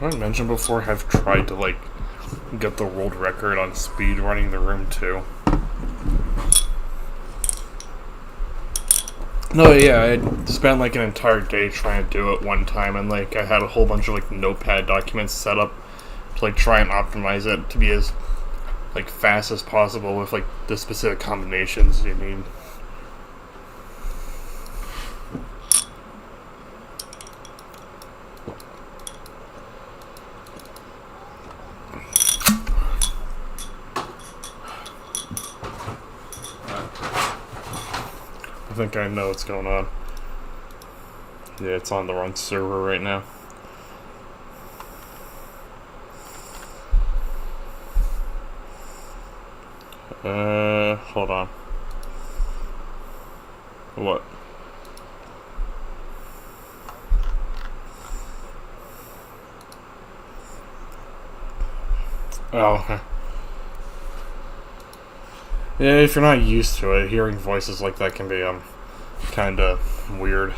Have I mentioned before I've tried to, like, get the world record on speed running the room 2? No, yeah, I spent, like, an entire day trying to do it one time, and, like, I had a whole bunch of, like, notepad documents set up to, like, try and optimize it to be as, like, fast as possible with, like, the specific combinations you need. I think I know what's going on. Yeah, it's on the wrong server right now. Hold on. What? Oh. Yeah, if you're not used to it, hearing voices like that can be, kinda weird.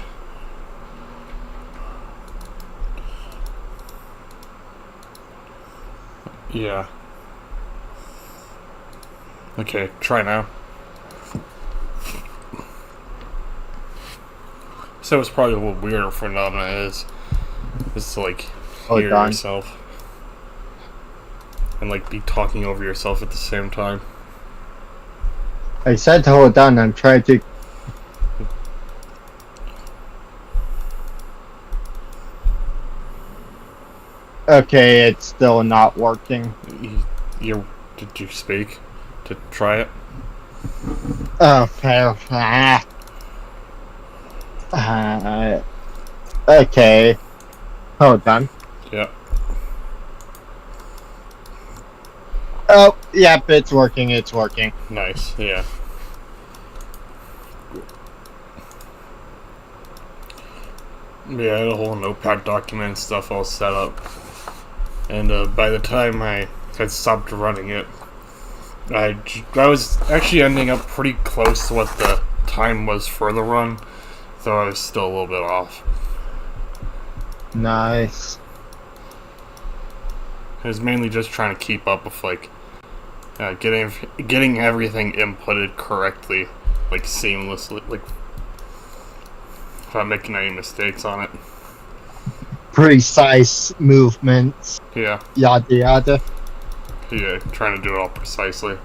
Yeah. Okay, try now. So it's probably a little weirder phenomena is to, like, hear yourself. And, like, be talking over yourself at the same time. I said hold on, I'm trying to... Okay, it's still not working. Did you speak to try it? Okay. Okay. Hold on. Yeah. Oh, yep, it's working, it's working. Nice, yeah. Yeah, I had a whole notepad document and stuff all set up. And by the time I had stopped running it, I was actually ending up pretty close to what the time was for the run, though I was still a little bit off. Nice. I was mainly just trying to keep up with, like, getting everything inputted correctly, like, seamlessly, like, without making any mistakes on it. Precise movements. Yeah. Yada yada. Yeah, trying to do it all precisely.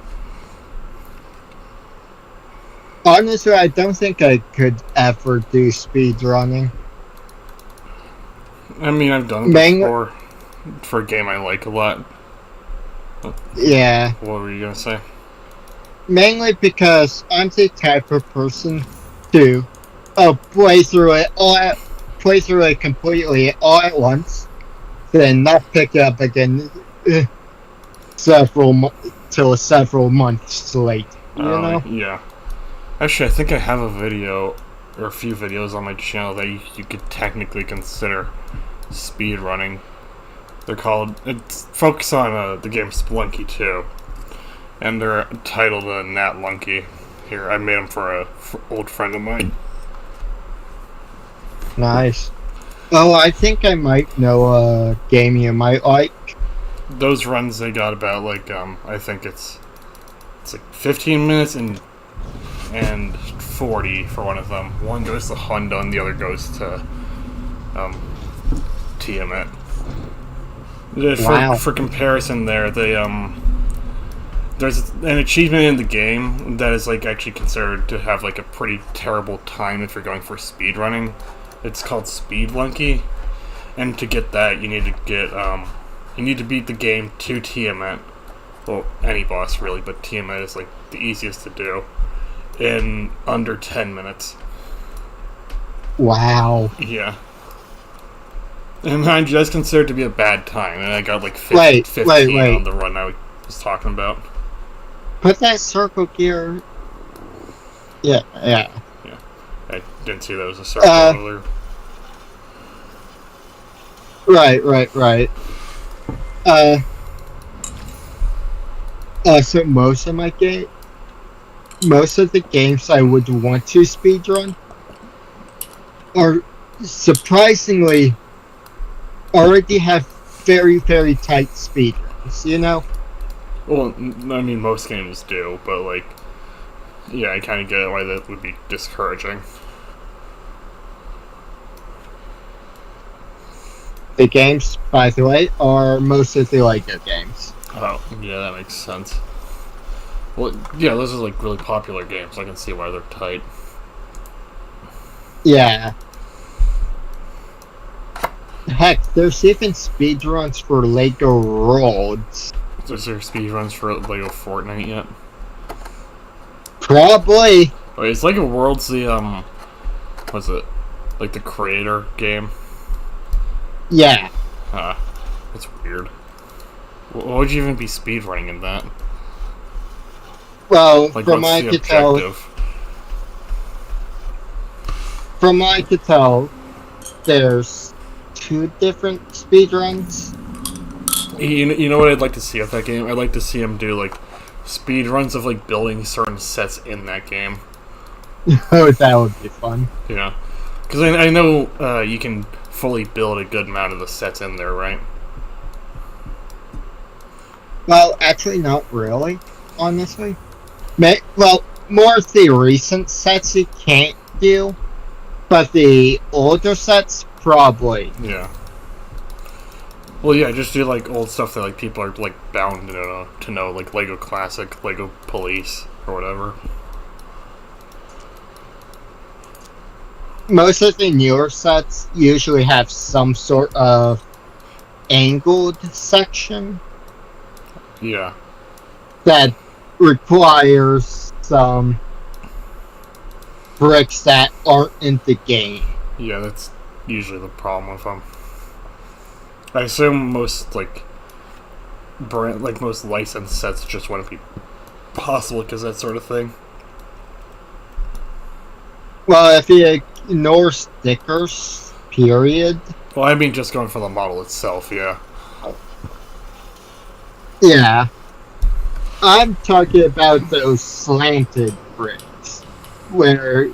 Honestly, I don't think I could ever do speed running. I mean, I've done it before for a game I like a lot. Yeah. What were you gonna say? Mainly because I'm the type of person to play through it completely all at once, then not pick it up again several months late. You know? Yeah. Actually, I think I have a video or a few videos on my channel that you could technically consider speed running. They're called. It's focused on the game Spelunky 2, and they're titled Nat Lunky. Here, I made them for a old friend of mine. Nice. Oh, I think I might know a game you might like. Those runs they got about like I think it's like 15 minutes and 40 for one of them. One goes to Honda and the other goes to Tiamat. Wow. For comparison, there's an achievement in the game that is like actually considered to have like a pretty terrible time if you're going for speed running. It's called Speedlunky, and to get that, you need to beat the game to Tiamat. Well, any boss really, but Tiamat is like the easiest to do in under 10 minutes. Wow. Yeah. And mind you, that's considered to be a bad time, and I got like 15 on the run I was talking about. Put that circle gear. Yeah. I didn't see that was a circle earlier. Right. So most of the games I would want to speedrun are surprisingly already have very, very tight speedruns, you know? Well, I mean, most games do, but like, yeah, I kind of get why that would be discouraging. The games, by the way, are most of the Lego games. Oh, yeah, that makes sense. Well, yeah, those are like really popular games. I can see why they're tight. Yeah. Heck, there's even speedruns for Lego Worlds. Is there speedruns for Lego Fortnite yet? Probably. Wait, is Lego Worlds the what's it? Like the creator game? Yeah. That's weird. Why would you even be speedrunning in that? Well, Like, from what's what I the could tell, objective? there's 2 different speedruns. You know what I'd like to see with that game? I'd like to see him do like speedruns of like building certain sets in that game. Oh, that would be fun. You know, because I know you can fully build a good amount of the sets in there, right? Well, actually, not really, honestly. Well, more of the recent sets you can't do, but the older sets, probably. Yeah. Well, yeah, just do like old stuff that like people are like bound to know, like Lego Classic, Lego Police, or whatever. Most of the newer sets usually have some sort of angled section Yeah. that requires some bricks that aren't in the game. Yeah, that's usually the problem with them. I assume most most licensed sets just wouldn't be possible because that sort of thing. Well, if you ignore stickers, period. Well, I mean just going for the model itself, yeah. Yeah. I'm talking about those slanted bricks. Where,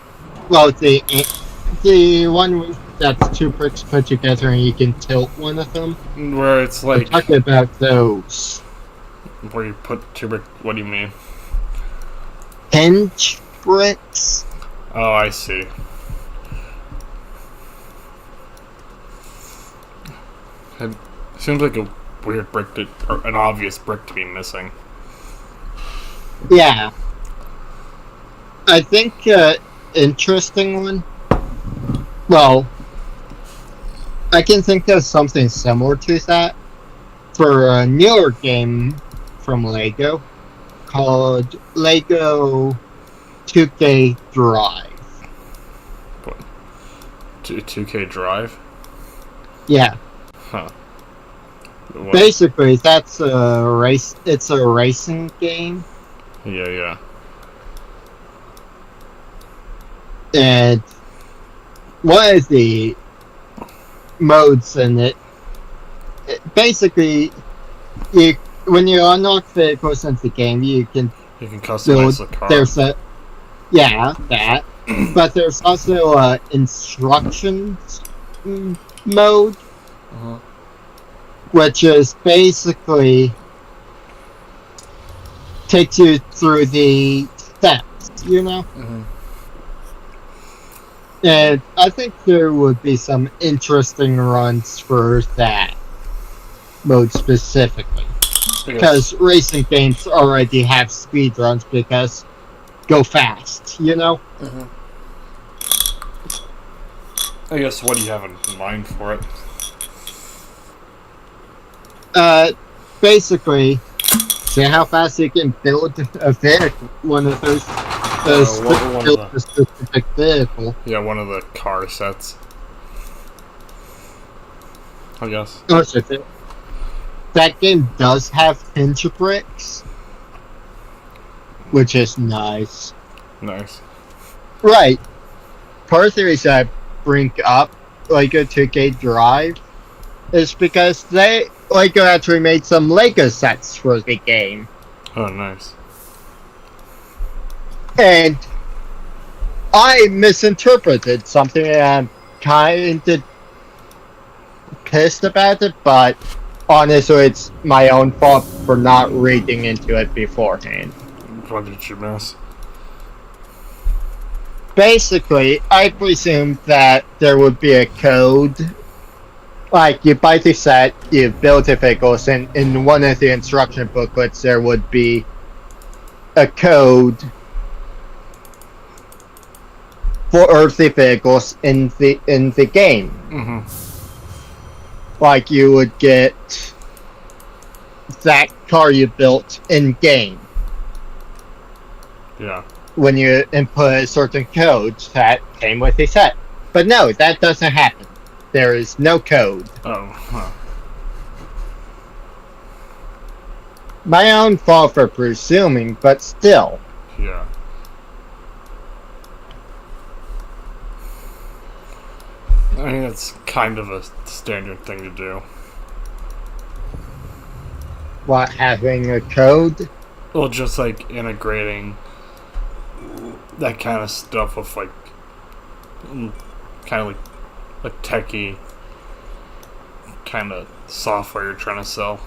well, the one that's 2 bricks put together and you can tilt one of them. Where it's like I'm talking about those. where you put two brick. What do you mean? Hinge bricks? Oh, I see. It seems like a weird brick or an obvious brick to be missing. Yeah. I think interesting one. Well, I can think of something similar to that for a newer game from Lego called Lego 2K Drive. What? 2K Drive? Yeah. Huh. What? Basically, that's a race. It's a racing game, Yeah. and one of the modes in it, basically, when you unlock vehicles in the game, you can You can customize the car. There's that, but there's also a instructions mode, Uh-huh. which is basically takes you through the steps, you know? Mm-hmm. And I think there would be some interesting runs for that mode specifically. Because racing games already have speed runs because go fast, you know? Mm-hmm. I guess what do you have in mind for it? Basically, see how fast you can build a vehicle, one of those build a specific vehicle. Yeah, one of the car sets. I guess. Oh, shit. That game does have hinge bricks, which is nice. Nice. Right. Part of the reason I bring up Lego 2K Drive is because Lego actually made some Lego sets for the game. Oh, nice. And I misinterpreted something and I'm kind of pissed about it, but honestly, it's my own fault for not reading into it beforehand. What did you miss? Basically, I presumed that there would be a code. Like, you buy the set, you build the vehicles, and in one of the instruction booklets, there would be a code for earthly vehicles in the game. Mm-hmm. Like, you would get that car you built in game Yeah. when you input a certain code that came with the set. But no, that doesn't happen. There is no code. Oh, huh. My own fault for presuming, but still. Yeah. I mean, it's kind of a standard thing to do. What, having a code? Well, just like integrating that kind of stuff with like kind of like a techie kind of software you're trying to sell.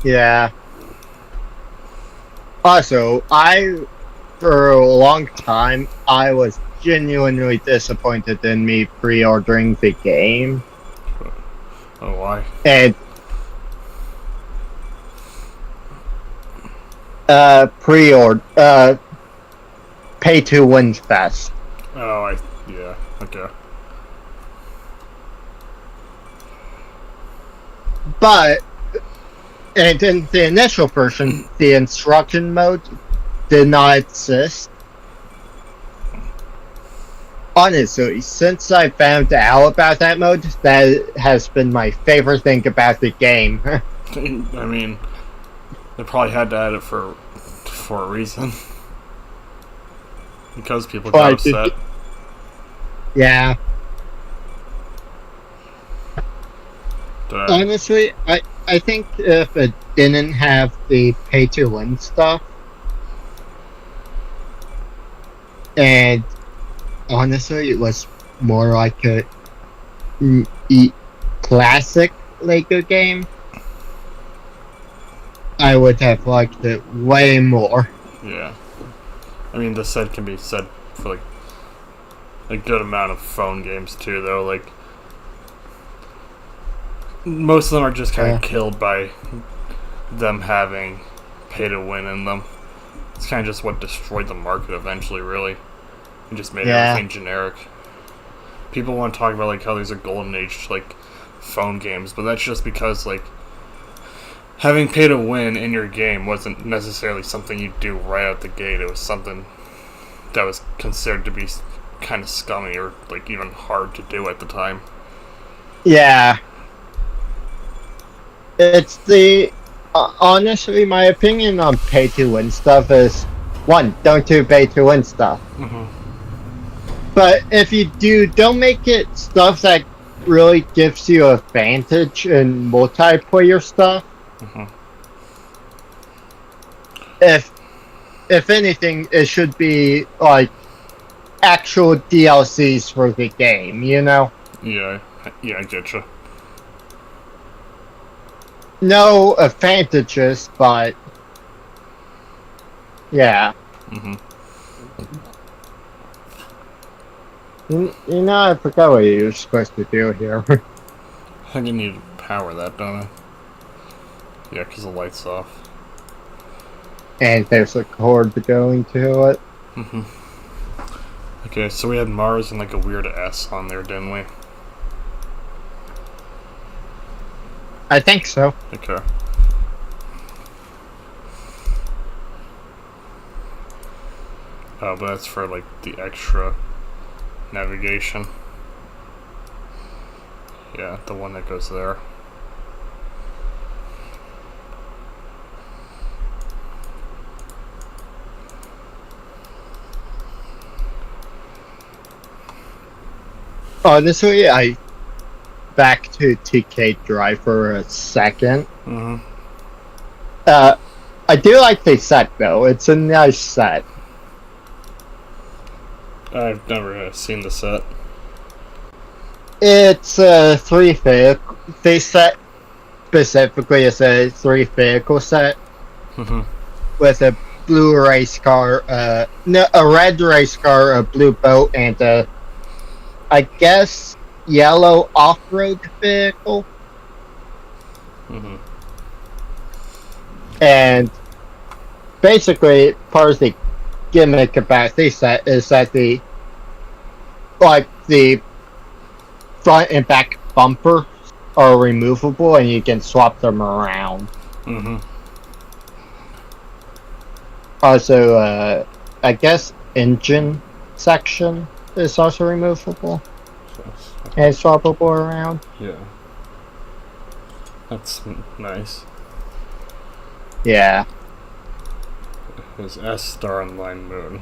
Yeah. Also, for a long time, I was genuinely disappointed in me pre-ordering the game. Oh, why? And pay to win fest. Oh, yeah, okay. But, and in the initial version, the instruction mode did not exist. Honestly, since I found out about that mode, that has been my favorite thing about the game. I mean, they probably had to add it for a reason. Because people got upset. Yeah. But, Honestly, I think if it didn't have the pay-to-win stuff, and honestly, it was more like a classic Lego game, I would have liked it way more. yeah. I mean, the said can be said for like a good amount of phone games too, though. Like, most of them are just kind of killed by them having pay to win in them. It's kind of just what destroyed the market eventually, really, and just made everything generic. People want to talk about like how there's a golden age to, like, phone games, but that's just because like having pay to win in your game wasn't necessarily something you do right out the gate. It was something that was considered to be kind of scummy or like even hard to do at the time. Yeah. It's the... honestly, my opinion on pay-to-win stuff is, one, don't do pay-to-win stuff. Mm-hmm. But if you do, don't make it stuff that really gives you a advantage in multiplayer stuff. Mm-hmm. If anything, it should be like actual DLCs for the game, you know? Yeah, I get you. No advantages, but yeah. Mm-hmm. You know, I forgot what you were supposed to do here. I think you need to power that, don't I? Yeah, because the light's off. And there's a cord going to it. Mm-hmm. Okay, so we had Mars and like a weird S on there, didn't we? I think so. Okay. Oh, but that's for like the extra navigation. Yeah, the one that goes there. Honestly, back to TK Drive for a second. Mm-hmm. I do like the set though. It's a nice set. I've never seen the set. It's a 3 vehicle. They set specifically is a 3 vehicle set Mhm. with a blue race car, no, a red race car, a blue boat, and I guess yellow off-road vehicle. Mhm. And basically, part of the gimmick about this set is that the front and back bumper are removable, and you can swap them around. Mhm. Also, I guess engine section is also removable and swappable around. Yeah. That's nice. Yeah. There's S star and line moon.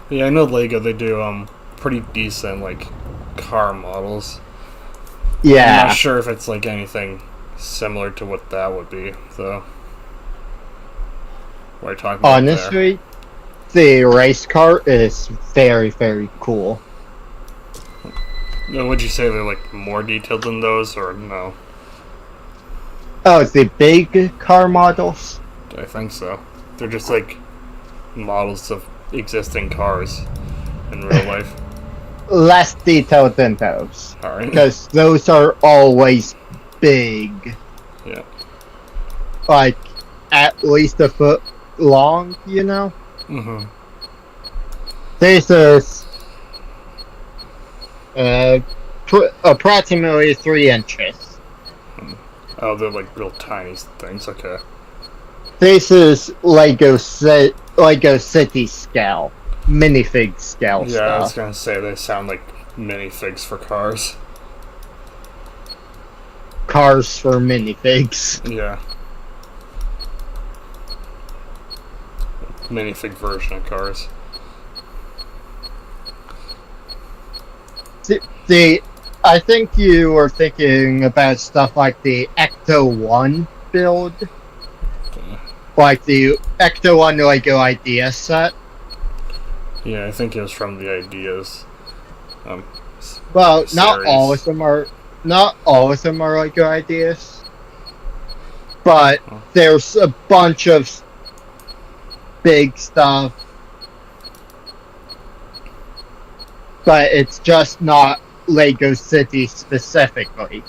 Yeah, I know Lego. They do pretty decent like car models. I'm Yeah. not sure if it's like anything similar to what that would be, though. What are you talking about there? Honestly, the race car is very, very cool. Would you say they're like more detailed than those, or no? Oh, the big car models? I think so. They're just like models of existing cars in real life. Less detailed than those. Alright. Because those are always big. Yeah. Like, at least a foot long, you know? Mm-hmm. This is approximately 3 inches. Oh, they're like real tiny things. Okay. This is Lego City scale. Minifig scale Yeah, I was stuff. gonna say they sound like minifigs for cars. Cars for minifigs. Yeah. Minifig version of cars. I think you were thinking about stuff like the Ecto 1 build. Okay. Like the Ecto 1 Lego Idea set. Yeah, I think it was from the ideas. Well, not series. all of them are Lego Ideas. But Oh. there's a bunch of big stuff. But it's just not Lego City specifically.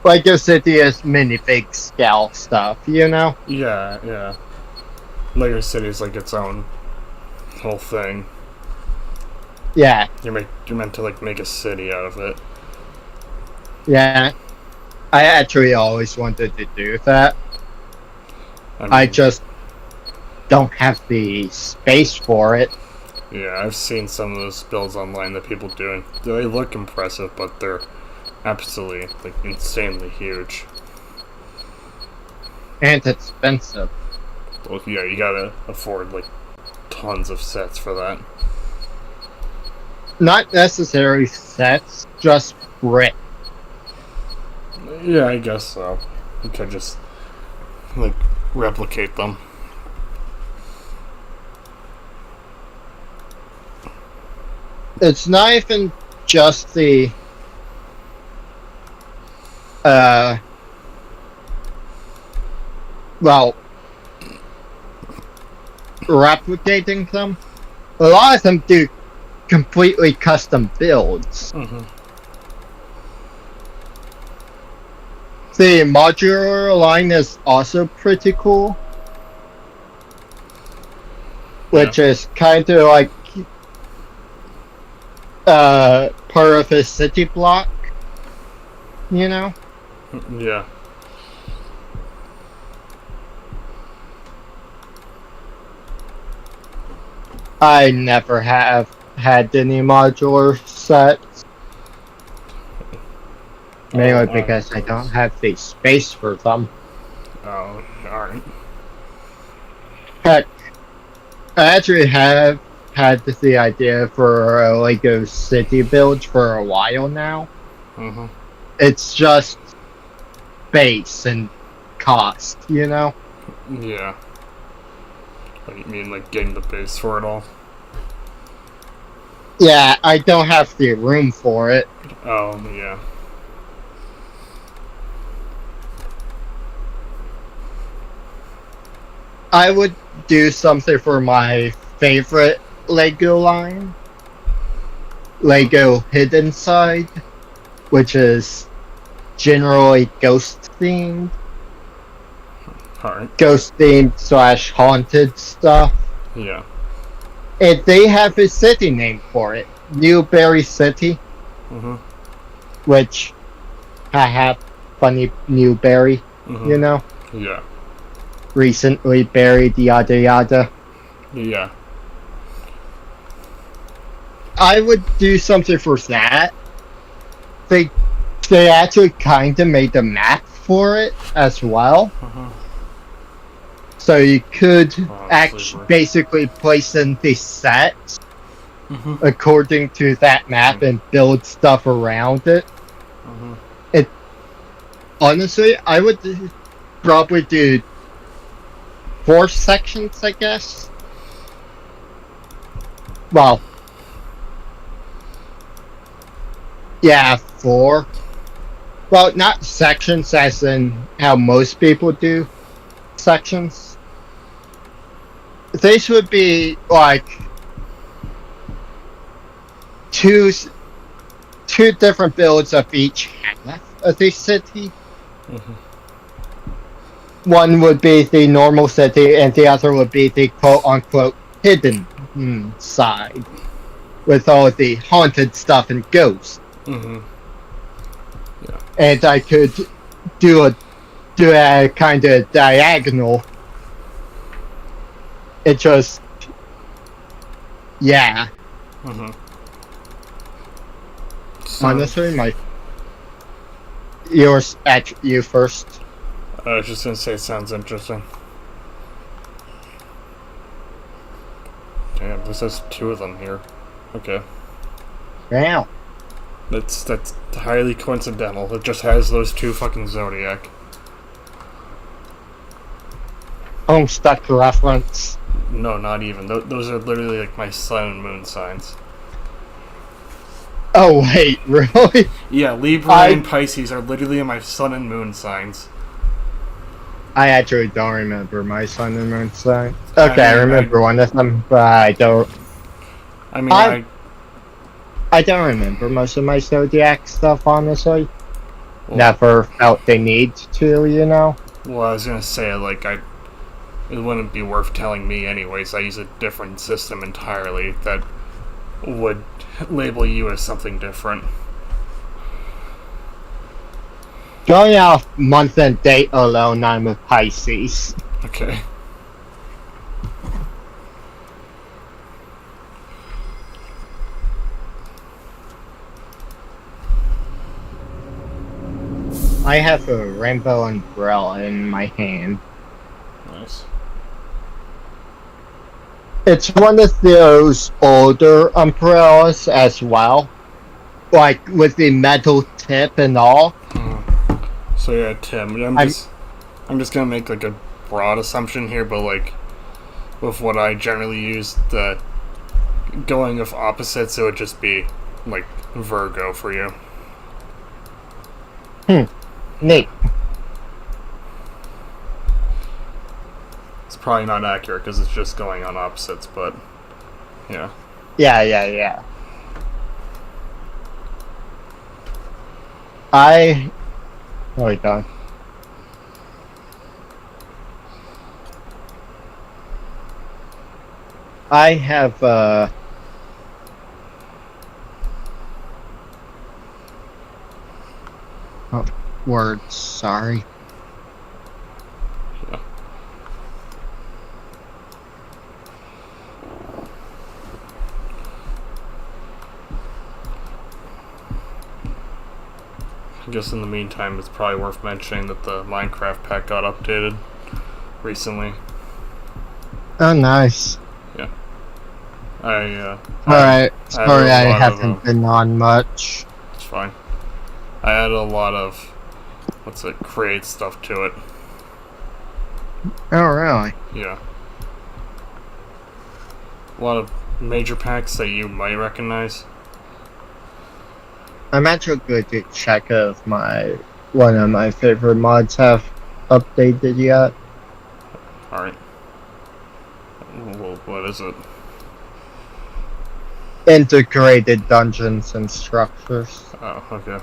Lego City is minifig scale stuff, you know? Yeah, yeah. Lego City is like its own whole thing. Yeah, You're meant to like make a city out of it. yeah. I actually always wanted to do that. I mean, just don't have the space for it. Yeah, I've seen some of those builds online that people do, and they look impressive, but they're absolutely like insanely huge. And expensive. Well, yeah, you gotta afford like tons of sets for that. Not necessarily sets, just brick. Yeah, I guess so. You could just like replicate them. It's not even just the well, replicating them. A lot of them do completely custom builds. Mm-hmm. The modular line is also pretty cool. Which is kind of like part of a city block, you know? Yeah. I never have had any modular sets. Mainly because I don't have the space for them. Oh, alright. Heck, I actually have had the idea for a Lego City build for a while now. Mm-hmm. It's just space and cost, you know? Yeah. What do you mean, like getting the base for it all? Yeah, I don't have the room for it. Oh, yeah. I would do something for my favorite Lego line, Lego Hidden Side, which is generally Alright. ghost themed slash haunted stuff. Yeah. And they have a city name for it, Newberry City, Mm-hmm. which I have funny Newberry, you know, Yeah. recently buried, yada yada. Yeah. I would do something for that. They they actually kind of made a map for it as well, so you could basically place in the sets according to that map and build stuff around it. It honestly, I would probably do 4 sections, I guess. Well, yeah, 4. Well, not sections as in how most people do sections. These would be like two different builds of each half of the city. One would be the normal city, and the other would be the quote-unquote hidden side, with all the haunted stuff and ghosts. Yeah. And I could do a kind of diagonal. It just, yeah. So, Honestly, you first. I was just gonna say it sounds interesting. Damn, this has 2 of them here. Okay. Wow. That's highly coincidental. It just has those 2 fucking Zodiac. Homestuck reference. No, not even. Those are literally like my sun and moon signs. Oh wait, really? Yeah, Libra and Pisces are literally my sun and moon signs. I actually don't remember my sun and moon sign. Okay, I remember one of them, but I don't. I don't remember most of my zodiac stuff, honestly. Well, never felt the need to, you know? Well, I was gonna say, like, it wouldn't be worth telling me anyways. I use a different system entirely that would label you as something different. Going off month and date alone, I'm a Pisces. Okay. I have a rainbow umbrella in my hand. Nice. It's one of those older umbrellas as well. Like, with the metal tip and all. So yeah, Tim, I'm just gonna make like a broad assumption here, but like with what I generally use, the going of opposites, it would just be like Virgo for you. Neat. It's probably not accurate because it's just going on opposites, but yeah. Yeah. Oh my god. I have words, sorry. Yeah. I guess in the meantime, it's probably worth mentioning that the Minecraft pack got updated recently. Oh, nice. Yeah. Alright, sorry I haven't been on much. It's fine. I added a lot of, create stuff to it. Oh, really? Yeah. A lot of major packs that you might recognize? I'm actually going to check if one of my favorite mods have updated yet. Alright. Well, what is it? Integrated dungeons and structures. Oh, okay.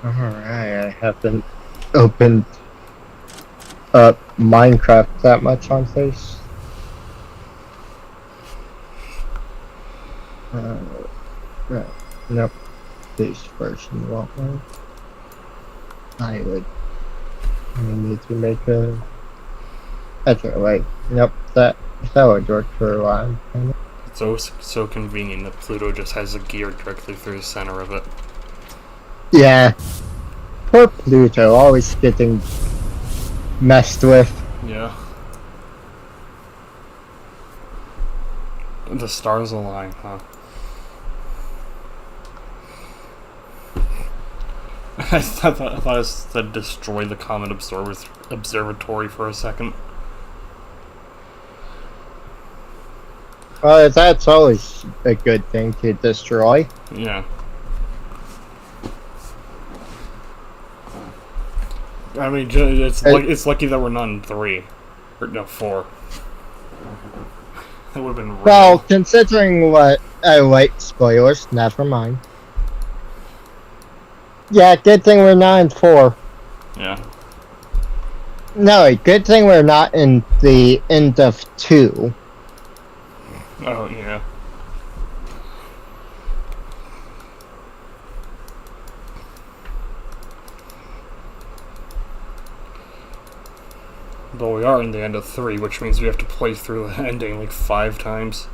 Alright, I haven't opened up Minecraft that much on face. Right. Nope. This version won't work. I need to make a. Actually, wait. Nope. That would work for a while. It's so convenient that Pluto just has a gear directly through the center of it. Yeah. Poor Pluto, always getting messed with. Yeah. The stars align, huh? I thought it was to destroy the Comet Observatory for a second. Well, that's always a good thing to destroy. Yeah. I mean, it's lucky that we're not in 3. Or, no, 4. That would have been real. Well, considering what... Oh, wait, spoilers. Never mind. Yeah, good thing we're not in 4. Yeah. No, good thing we're not in the end of 2. Oh, yeah. But we are in the end of 3, which means we have to play through the ending like 5 times.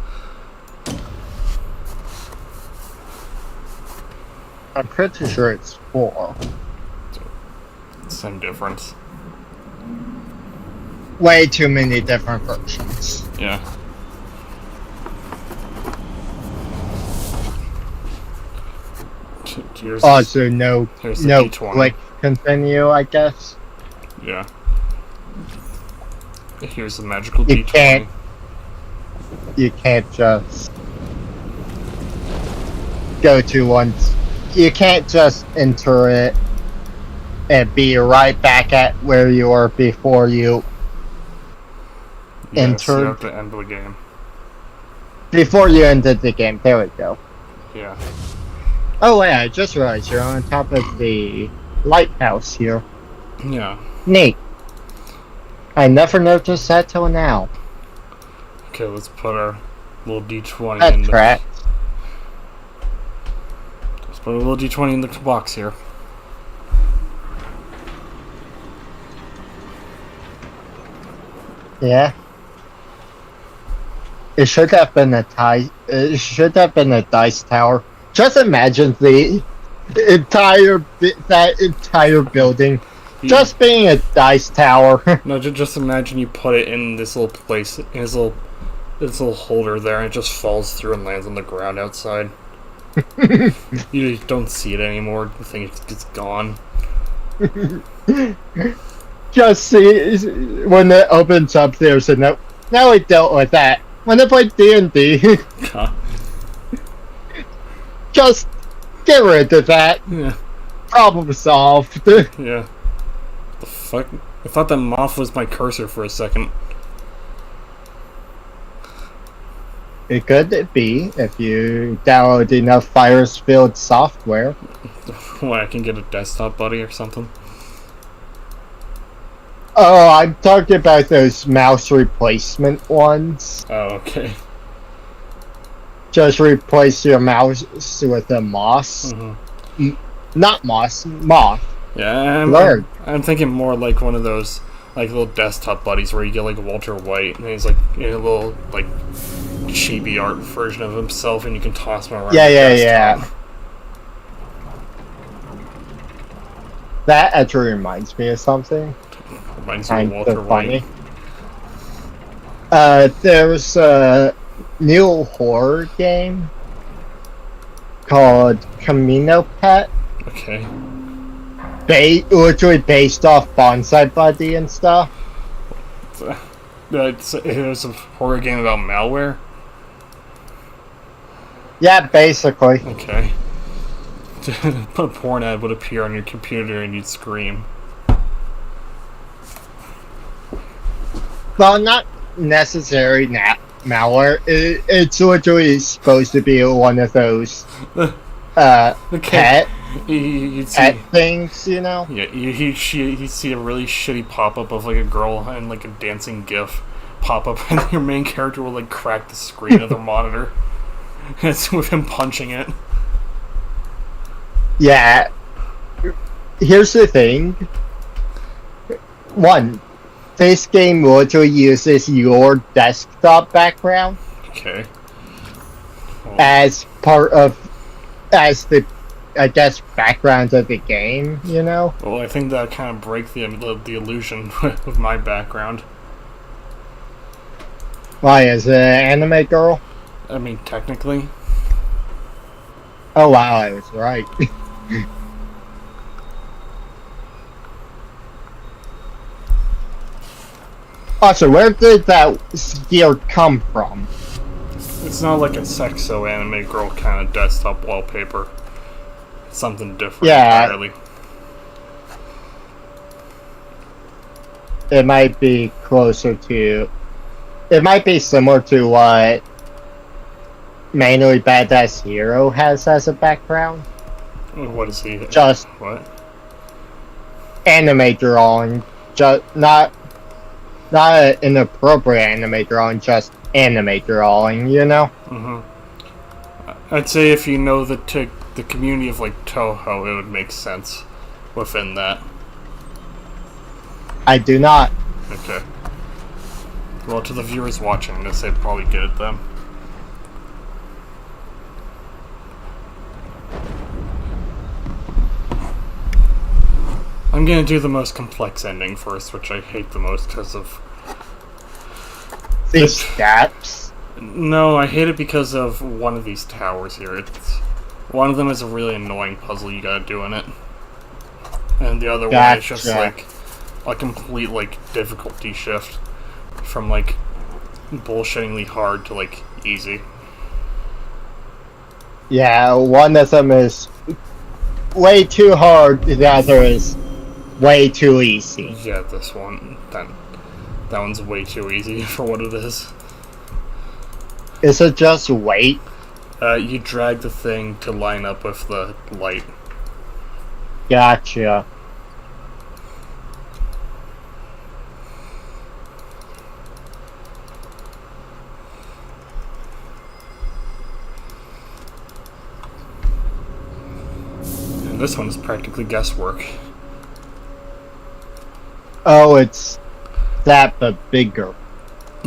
I'm pretty sure it's 4. Same difference. Way too many different versions. Yeah. Here's Also, no D20. click continue, I guess. Yeah. Here's the magical You D20. You can't just go to one. You can't just enter it and be right back at where you were before you Yes, you entered. have to end the game. Before you ended the game. There we go. Yeah. Oh yeah, I just realized you're on top of the lighthouse here. Yeah. Neat. I never noticed that till now. Okay, let's put our little D20 That in the... tracks. Let's put a little D20 in the box here. Yeah. It should have been a tie. It should have been a dice tower. Just imagine the that entire building just being a dice tower. No, just imagine you put it in this little place, in this little holder there, and it just falls through and lands on the ground outside. You don't see it anymore. You think it's gone. Just see when it opens up. There's a note. Now we dealt with that. When I played D&D, just get rid of that. Yeah. Problem solved. Yeah. The fuck? I thought that moth was my cursor for a second. It could be if you download enough virus-filled software. What, I can get a desktop buddy or something? Oh, I'm talking about those mouse replacement ones. Oh, okay. Just replace your mouse with a moss. Mm-hmm. Not moss, moth. Yeah, I'm thinking more like one of those like little desktop buddies where you get like Walter White and he's like in a little like chibi art version of himself and you can toss him around. Yeah. That actually reminds me of something. Reminds me of Walter White. There's a new horror game called Camino Pet. Okay. Literally based off Bonsai Buddy and stuff. It was a horror game about malware? Yeah, basically. Okay. A porn ad would appear on your computer and you'd scream. Well, not necessarily malware. It's literally supposed to be one of those Okay. pet things, you know? Yeah, you'd see a really shitty pop-up of like a girl and like a dancing gif pop up, and your main character will like crack the screen of the monitor. It's with him punching it. Yeah. Here's the thing. One, this game literally uses your desktop background Okay. Well, as the, I guess, background of the game, you know? well, I think that kind of breaks the illusion with my background. Why, is it an anime girl? I mean, technically. Oh wow, I was right. Also, where did that gear come from? It's not like a sexo anime girl kind of desktop wallpaper. It's something different entirely. It might be closer to... It might be similar to what Manually Badass Hero has as a background. What is he? Just What? anime drawing. Just not an inappropriate anime drawing, just anime drawing, you know? I'd say if you know the community of like Toho, it would make sense within that. I do not. Okay. Well, to the viewers watching this, they'd probably get it then. I'm gonna do the most complex ending first, which I hate the most because of... These steps. No, I hate it because of one of these towers here. One of them is a really annoying puzzle you gotta do in it. And the other one is just like a complete like difficulty shift from like bullshittingly hard to like easy. Yeah, one of them is way too hard, the other is way too easy. Yeah, this one, that one's way too easy for what it is. Is it just weight? You drag the thing to line up with the light. Gotcha. And this one is practically guesswork. Oh, it's that but bigger.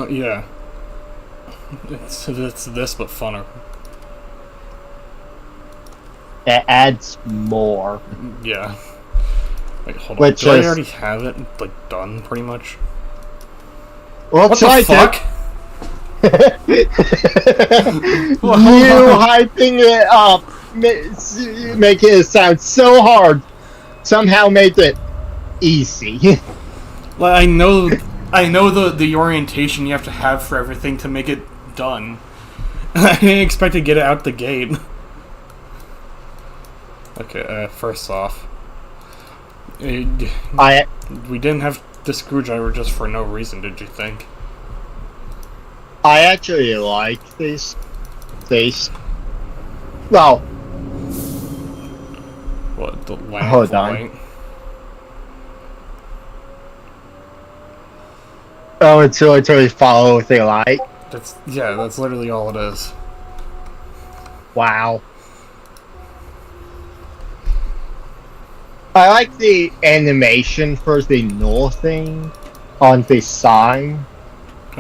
Yeah. It's this but funner. It adds more. Yeah. Wait, hold on. Which Do I is- already have it like done pretty much? Looks What the like fuck? You hyping it up, making it sound so hard, somehow made it easy. Well, I know the orientation you have to have for everything to make it done. I didn't expect to get it out the gate. Okay, first off, we didn't have the screwdriver just for no reason, did you think? I actually like these. Well, What, the lamp Hold of on. light? oh, it's literally follow the light. That's literally all it is. Wow. I like the animation for the null thing on the sign.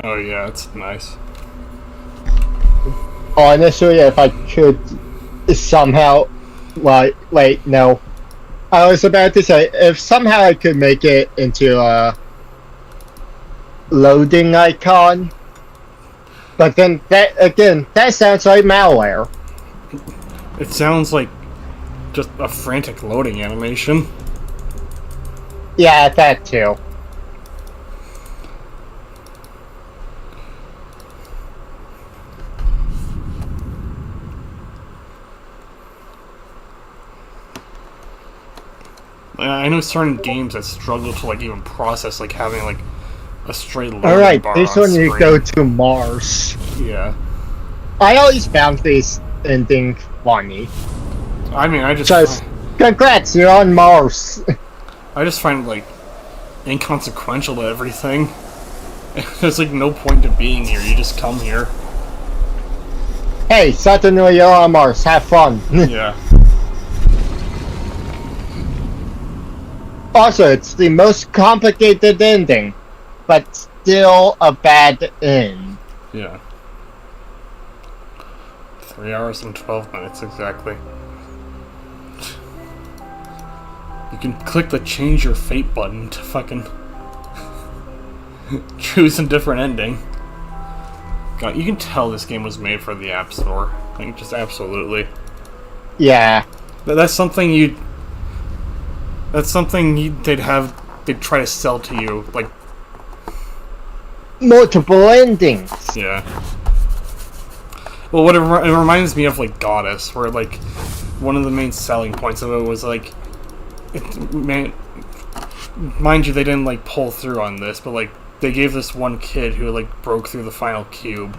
Oh yeah, it's nice. Honestly, if I could somehow... wait, no. I was about to say, if somehow I could make it into a loading icon, but then that sounds like malware. It sounds like just a frantic loading animation. Yeah, that too. I know certain games that struggle to like even process like having like a straight loading Alright, bar this on one you screen. go to Mars. Yeah. I always found this ending funny. I mean, I just Congrats, you're on Mars. I just find it, like, inconsequential to everything. There's like no point to being here. You just come here. Hey, suddenly you're on Mars. Have fun. Yeah. Also, it's the most complicated ending, but still a bad end. Yeah. 3 hours and 12 minutes exactly. You can click the change your fate button to fucking choose a different ending. God, you can tell this game was made for the App Store. Like, just absolutely. Yeah. That's something they'd try to sell to you, like, Multiple endings. yeah. Well, it reminds me of, like, Goddess, where, like, one of the main selling points of it was, like, mind you, they didn't, like, pull through on this, but, like, they gave this one kid who, like, broke through the final cube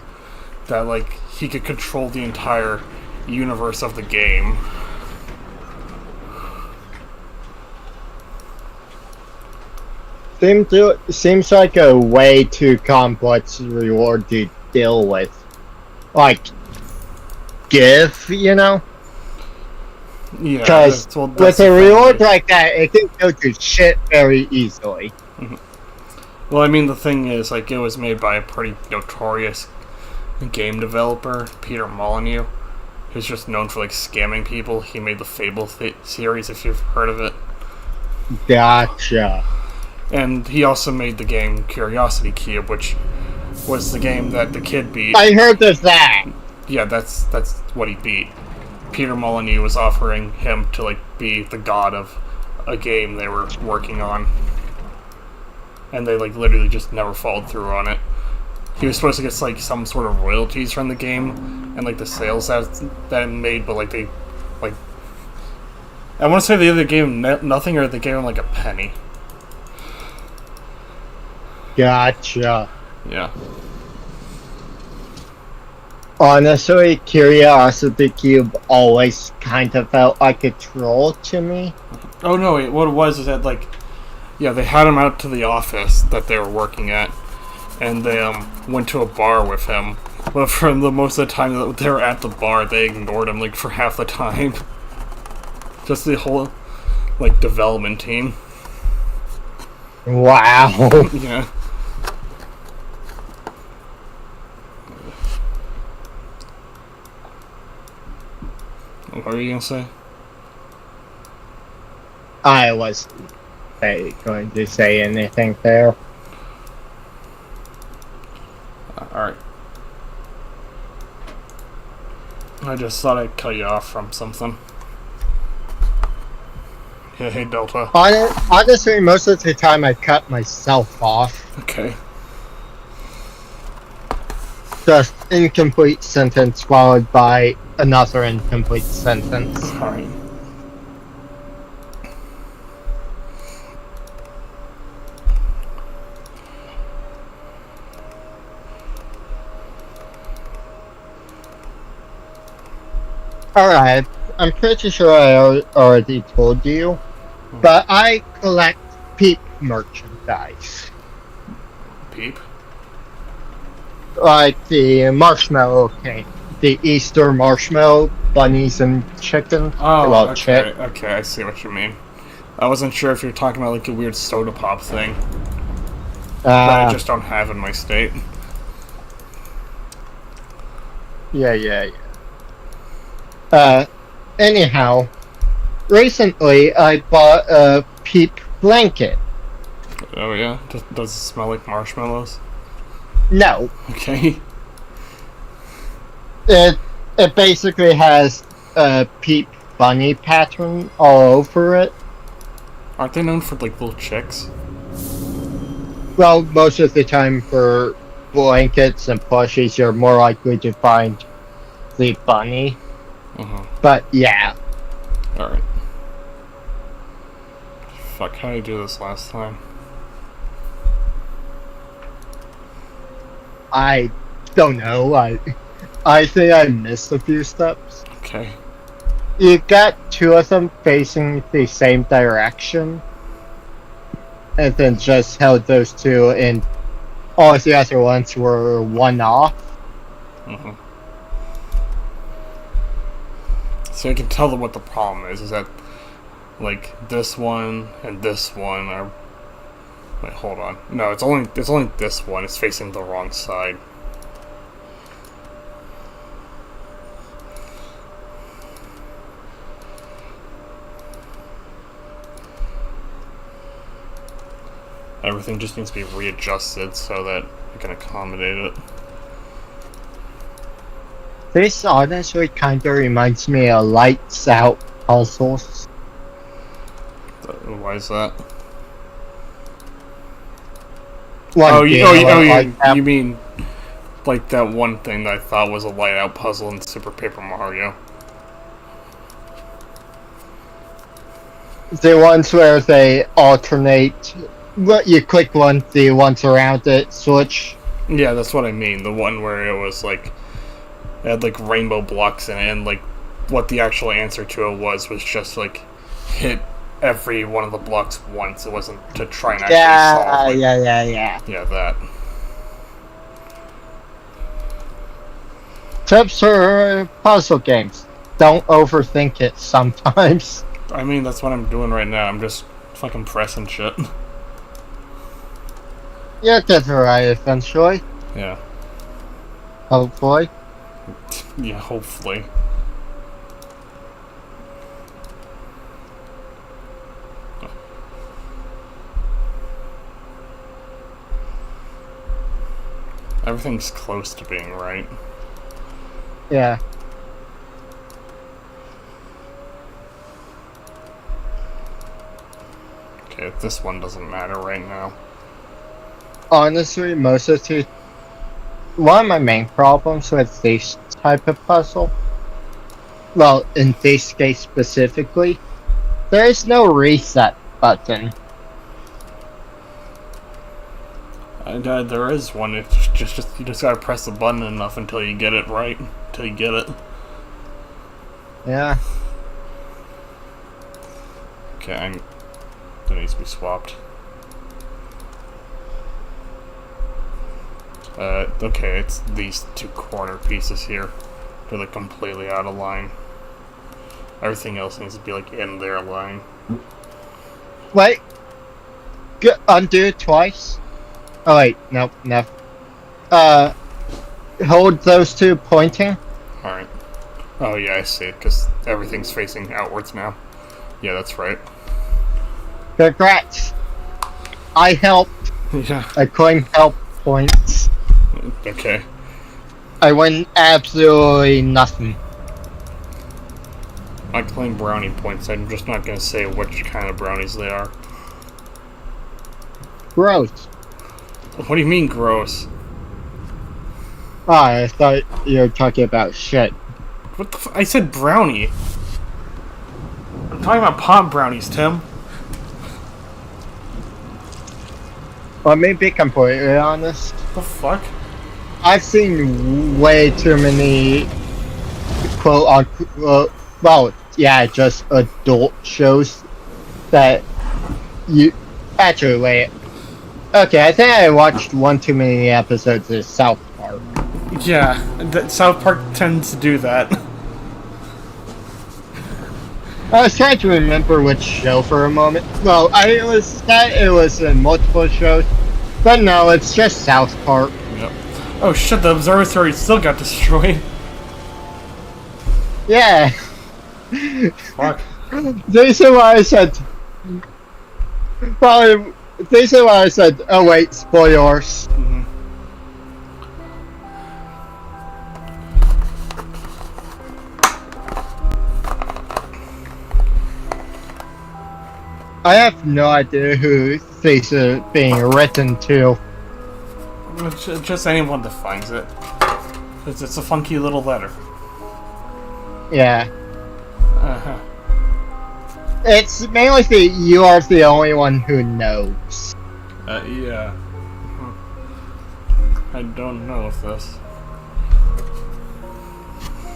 that, like, he could control the entire universe of the game. Seems like a way too complex reward to deal with. Like, give, you know? Yeah, Because with a reward like that, it can go to shit very easily. Well, I mean, the thing is, like, it was made by a pretty notorious game developer, Peter Molyneux, who's just known for, like, scamming people. He made the Fable series, if you've heard of it. Gotcha. And he also made the game Curiosity Cube, which was the game that the kid beat. I heard of that. Yeah, that's what he beat. Peter Molyneux was offering him to, like, be the god of a game they were working on. And they, like, literally just never followed through on it. He was supposed to get, like, some sort of royalties from the game and, like, the sales that it made, but, like, they, like, I want to say they either gave him nothing or they gave him, like, a penny. Gotcha. Yeah. Honestly, Curiosity Cube always kind of felt like a troll to me. Oh, no, wait, what it was is that, like, yeah, they had him out to the office that they were working at, and they went to a bar with him. But for the most of the time that they were at the bar, they ignored him, like, for half the time. Just the whole, like, development team. Wow. Yeah. What were you gonna say? I wasn't going to say anything there. Alright. I just thought I'd cut you off from something. Yeah, hey, Delta. Honestly, most of the time I cut myself off. Okay. Just incomplete sentence followed by another incomplete sentence. Alright. Alright, I'm pretty sure I already told you, but I collect Peep merchandise. Peep? Like the marshmallow cake, the Easter marshmallow bunnies and chicken. Oh, well, okay, okay, I see what you mean. I wasn't sure if you're talking about like a weird soda pop thing that I just don't have in my state. Yeah. Anyhow, recently I bought a Peep blanket. Oh yeah? Does it smell like marshmallows? No, Okay. it basically has Peep bunny pattern all over it. Aren't they known for like little chicks? Well, most of the time for blankets and plushies, you're more likely to find the bunny. But yeah. Alright. Fuck, how did I do this last time? I don't know. I think I missed a few steps. Okay. You got two of them facing the same direction, and then just held those two, and all the other ones were one off. So you can tell them what the problem is that, like, this one and this one are... Wait, hold on. No, it's only this one. It's facing the wrong side. Everything just needs to be readjusted so that I can accommodate it. This honestly kind of reminds me of Lights Out puzzles. Why is that? You mean like that one thing that I thought was a light out puzzle in Super Paper Mario? The ones where they alternate. You click one, the ones around it switch. Yeah, that's what I mean. The one where it was like, it had like rainbow blocks in it, and like what the actual answer to it was just like hit every one of the blocks once. It wasn't to try and actually solve it. Yeah, that. Tips for puzzle games. Don't overthink it sometimes. I mean, that's what I'm doing right now. I'm just fucking pressing shit. You'll get it right eventually. Yeah. Hopefully. Yeah, hopefully. Everything's close to being right. Yeah. Okay, this one doesn't matter right now. Honestly, most of the... One of my main problems with this type of puzzle, well, in this case specifically, there is no reset button. There is one. It's just you just gotta press the button enough until you get it right. Until you get it. Yeah. Okay, that needs to be swapped. Okay, it's these two corner pieces here. They're like completely out of line. Everything else needs to be like in their line. Wait. Undo it twice. Oh wait, nope, no. Hold those two pointing. Alright. Oh yeah, I see, because everything's facing outwards now. Yeah, that's right. Congrats. I helped. Yeah. I claim help points. Okay. I win absolutely nothing. I claim brownie points. I'm just not gonna say which kind of brownies they are. Gross. What do you mean, gross? I thought you were talking about shit. What the I said brownie. I'm talking about pot brownies, Tim. Let me be completely honest. The fuck? I've seen way too many quote unquote, well, yeah, just adult shows that you actually wait. Okay, I think I watched one too many episodes of South Park. Yeah, South Park tends to do that. I was trying to remember which show for a moment. Well, it was in multiple shows, but no, it's just South Park. Yep. Oh shit, the observatory still got destroyed. Yeah. Fuck. This is why I said. Well, this is why I said. Oh wait, spoilers. Mm-hmm. I have no idea who this is being written to. Just anyone that finds it. It's a funky little letter. Yeah. Uh-huh. It's mainly that you are the only one who knows. Yeah. I don't know if this.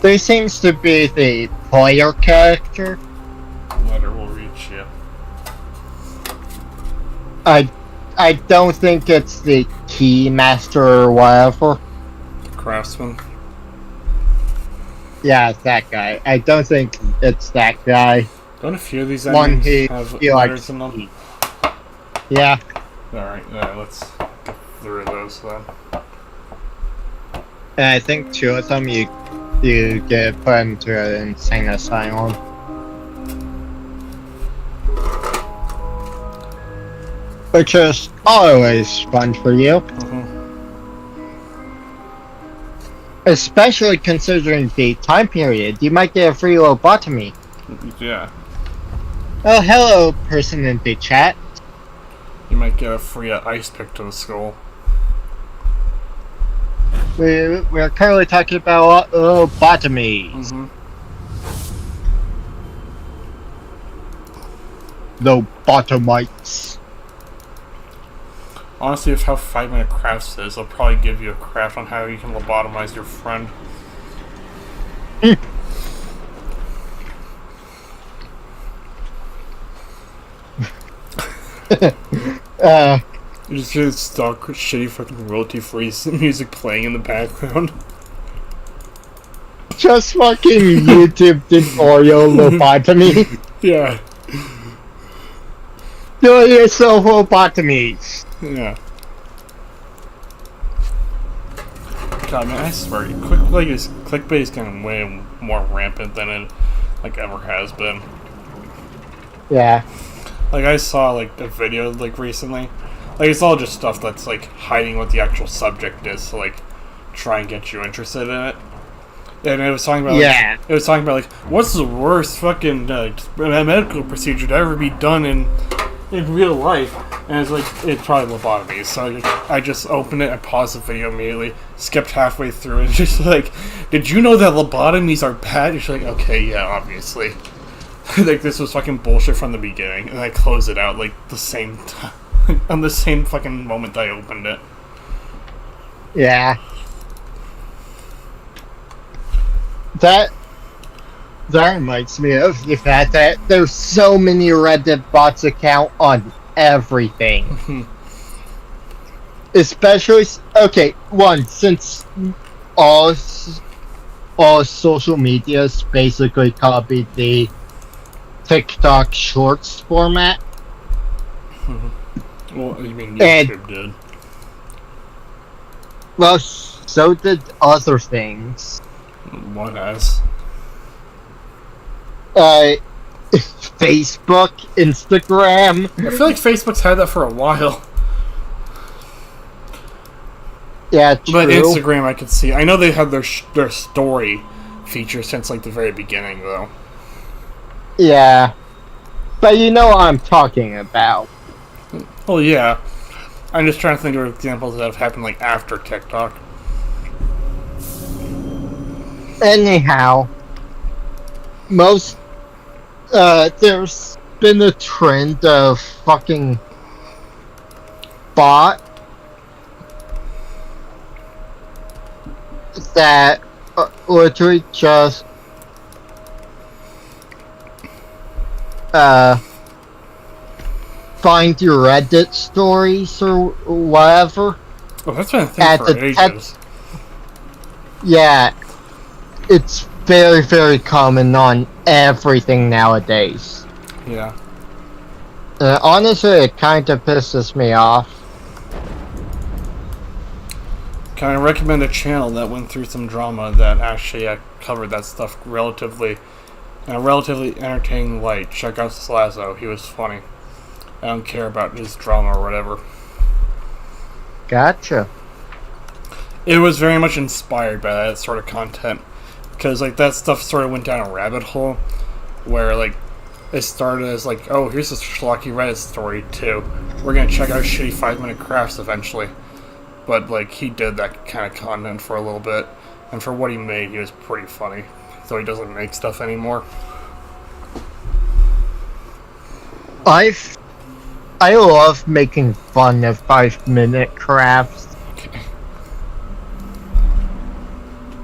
There seems to be the player character. Letter will reach you. I don't think it's the keymaster or whatever. Craftsman. Yeah, it's that guy. I don't think it's that guy. Don't a few of these One enemies have he letters likes. in them? Yeah. Alright, let's get through those then. And I think two of them you get put into an insane asylum. Which is always fun for you. Especially considering the time period, you might get a free lobotomy. Yeah. Oh, hello, person in the chat. You might get a free ice pick to the skull. We're currently talking about lobotomies. Lobotomites. Honestly, if how 5-minute crafts is, they'll probably give you a craft on how you can lobotomize your friend. You just hear stock shitty fucking royalty-free music playing in the background. Just fucking YouTube tutorial lobotomy. Yeah. Do it yourself lobotomies. Yeah. God, man, I swear, clickbait is getting way more rampant than it ever has been. Yeah. I saw a video recently. It's all just stuff that's hiding what the actual subject is to try and get you interested in it. And it was talking about what's the worst fucking medical procedure to ever be done in real life, and it's probably lobotomy. So I just opened it, I paused the video immediately, skipped halfway through, and just did you know that lobotomies are bad? It's okay, yeah, obviously. This was fucking bullshit from the beginning, and I closed it out the same time, on the same fucking moment I opened it. Yeah. That reminds me of the fact that there's so many Reddit bots account on everything. Especially, since all social medias basically copied the TikTok Shorts format. Well, you mean YouTube did? Well, so did other things. What has? Facebook, Instagram. I feel like Facebook's had that for a while. Yeah, true. But Instagram, I could see. I know they had their story feature since the very beginning, though. Yeah, but you know what I'm talking about. Well, yeah. I'm just trying to think of examples that have happened after TikTok. Anyhow, there's been a trend of fucking bot that literally just find your Reddit stories or whatever. Oh, that's been a thing for ages. Yeah, it's very, very common on everything nowadays. Yeah. Honestly, it kind of pisses me off. Can I recommend a channel that went through some drama that actually covered that stuff relatively in a relatively entertaining light? Check out Slazo. He was funny. I don't care about his drama or whatever. Gotcha. It was very much inspired by that sort of content. Because, that stuff sort of went down a rabbit hole where, it started as like, oh, here's this schlocky Reddit story too. We're gonna check out shitty 5-minute crafts eventually. But like he did that kind of content for a little bit, and for what he made, he was pretty funny. Though he doesn't make stuff anymore. I love making fun of 5-minute crafts. Okay.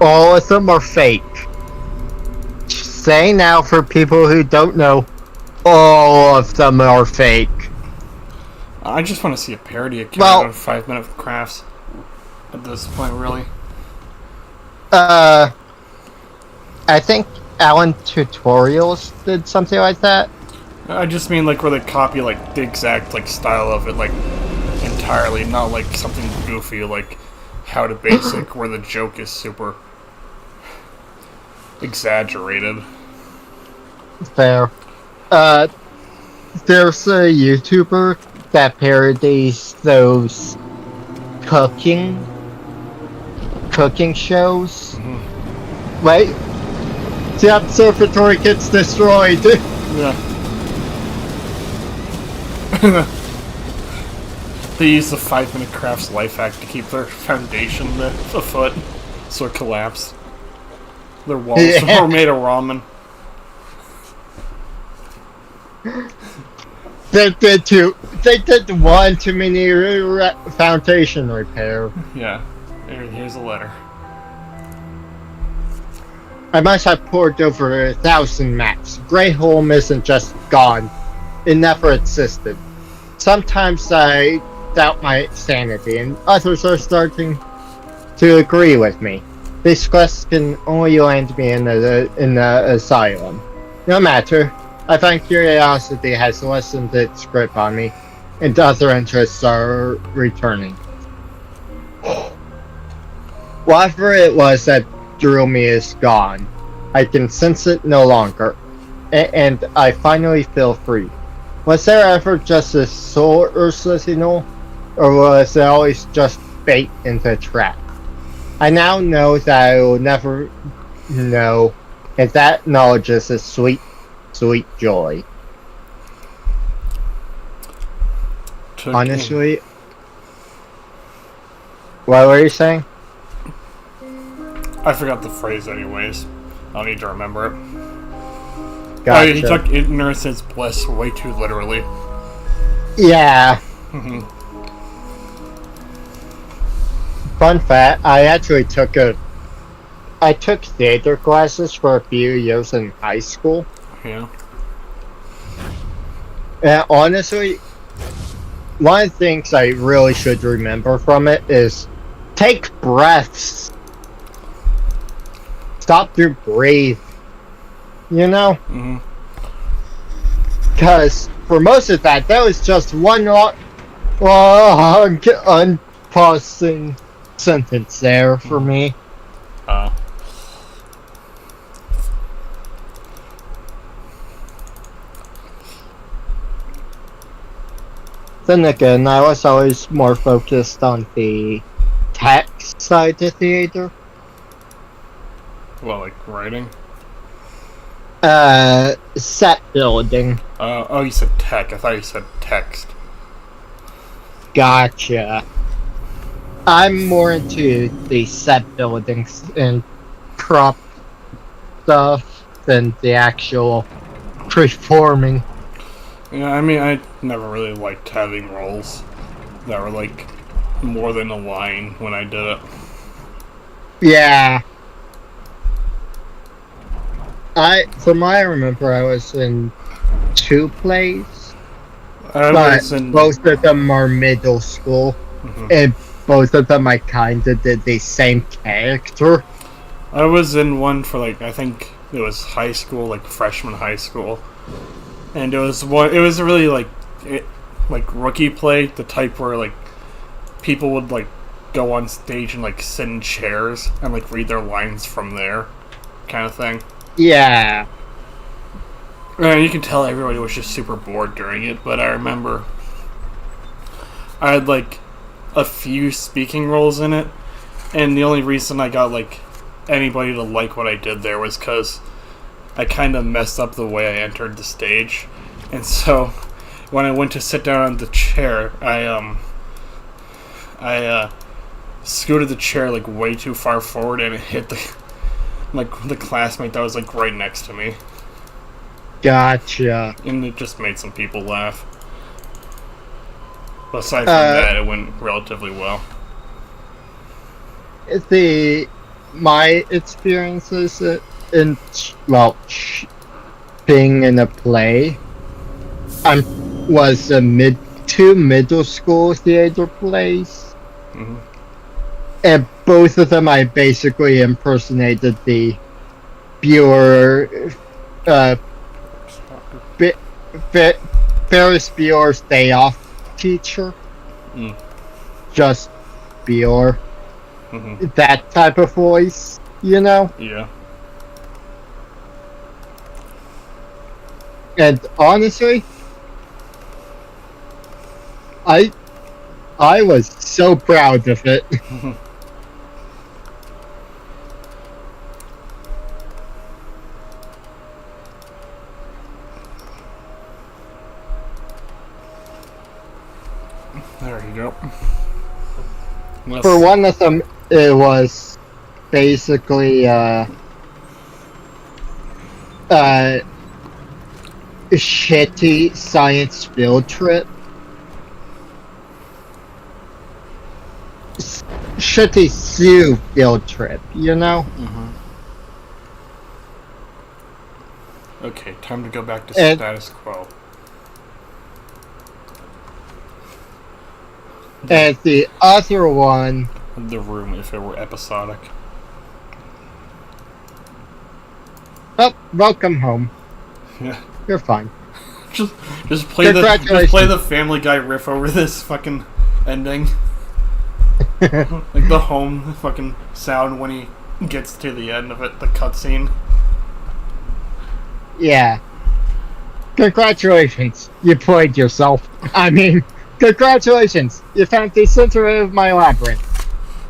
All of them are fake. Say now for people who don't know, all of them are fake. I just want to see a parody account of 5-minute crafts. At this point, really. I think Alan Tutorials did something like that. I just mean like where they copy like the exact like style of it like entirely, not like something goofy like How to Basic where the joke is super exaggerated. Fair. There's a YouTuber that parodies those cooking shows. Mm-hmm. Wait, the observatory gets destroyed. Yeah. They use the 5-minute crafts life hack to keep their foundation afoot, so it collapsed. Their walls were made of ramen. They did one too many foundation repair. Yeah. Here's a letter. I must have poured over 1,000 maps. Grey Home isn't just gone. It never existed. Sometimes I doubt my sanity, and others are starting to agree with me. These quests can only land me in the asylum. No matter, I find curiosity has lessened its grip on me, and other interests are returning. Whatever it was that drew me is gone. I can sense it no longer, and I finally feel free. Was there ever just a source signal, or was it always just bait into a trap? I now know that I will never know, and that knowledge is a sweet, sweet joy. Honestly, what were you saying? I forgot the phrase anyways. I'll need to remember it. Gotcha. Oh, he took ignorance as bliss way too literally. Yeah. Mm-hmm. Fun fact, I took theater classes for a few years in high school. Yeah. And honestly, one of the things I really should remember from it is take breaths. Stop your breathe. You know? Mm-hmm. Because for most of that was just one long, unpausing sentence there for me. Then again, I was always more focused on the text side of theater. Well, like writing? Set building. Oh, you said tech. I thought you said text. Gotcha. I'm more into the set buildings and prop stuff than the actual performing. Yeah, I mean, I never really liked having roles that were like more than a line when I did it. Yeah. From what I remember, I was in 2 plays, but both of them are middle school, and both of them I kinda did the same character. I was in one for like, I think it was high school, like freshman high school, and it was a really like rookie play, the type where like people would like go on stage and like sit in chairs and like read their lines from there, kind of thing. Yeah. And you can tell everybody was just super bored during it, but I remember I had like a few speaking roles in it, and the only reason I got like anybody to like what I did there was because I kind of messed up the way I entered the stage, and so when I went to sit down on the chair, I scooted the chair like way too far forward, and it hit the classmate that was like right next to me, Gotcha. and it just made some people laugh. But aside from that, it went relatively well. My experiences in being in a play, was two middle school theater plays, Mm-hmm. and both of them I basically impersonated the Bueller, Ferris Bueller's Day Off teacher. Mm. Just Bueller. Mm-hmm. That type of voice, you know? Yeah. And honestly, I was so proud of it. There you go. For one of them, it was basically a shitty science field trip. Shitty zoo field trip, you know? Mm-hmm. Okay, time to go back to status quo. And the other one... The room, if it were episodic. Oh, welcome home. Yeah. You're fine. just play the Family Guy riff over this fucking ending. Like the home fucking sound when he gets to the end of it, the cutscene. Yeah. Congratulations, you played yourself. I mean, congratulations, you found the center of my labyrinth.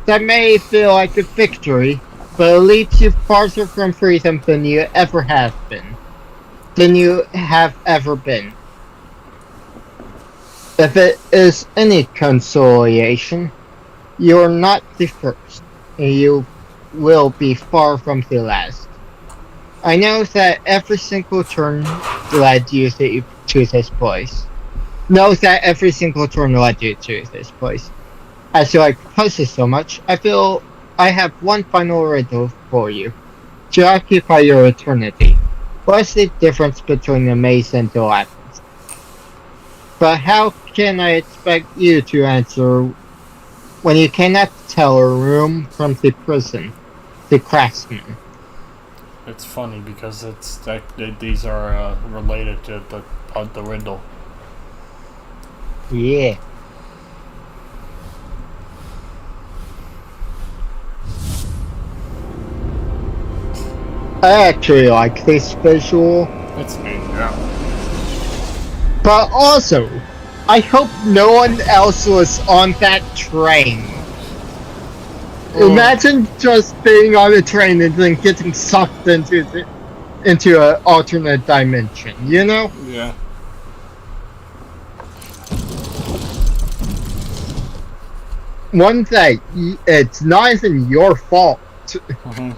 That may feel like a victory, but it leads you farther from freedom than you ever have been. Than you have ever been. If it is any consolation, you are not the first, and you will be far from the last. I know that every single turn led you to this place. Know that every single turn led you to this place. As you like puzzles so much, I feel I have one final riddle for you. To occupy your eternity. What's the difference between a maze and a labyrinth? But how can I expect you to answer when you cannot tell a room from the prison, the craftsman? It's funny because these are related to the riddle. Yeah. I actually like this visual. It's neat, yeah. But also, I hope no one else was on that train. Imagine just being on a train and then getting sucked into an alternate dimension, you know? Yeah. One thing, it's not even your fault. Mm-hmm.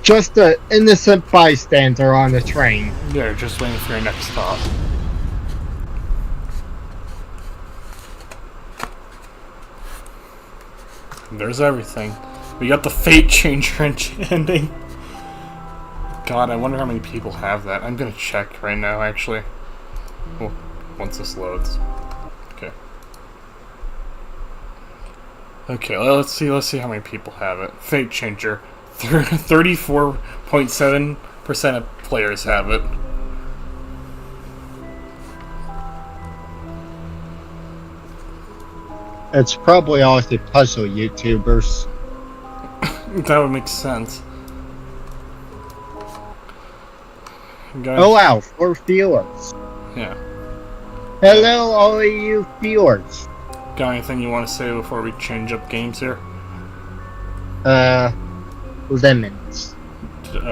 Just an innocent bystander on the train. Yeah, just waiting for your next stop. There's everything. We got the Fate Changer ending. God, I wonder how many people have that. I'm gonna check right now, actually. Well, once this loads. Okay. Okay, let's see how many people have it. Fate Changer. 34.7% of players have it. It's probably all the puzzle YouTubers. That would make sense. Guys, Oh wow, 4 viewers. yeah. Hello all of you viewers. Got anything you want to say before we change up games here? lemons. Okay.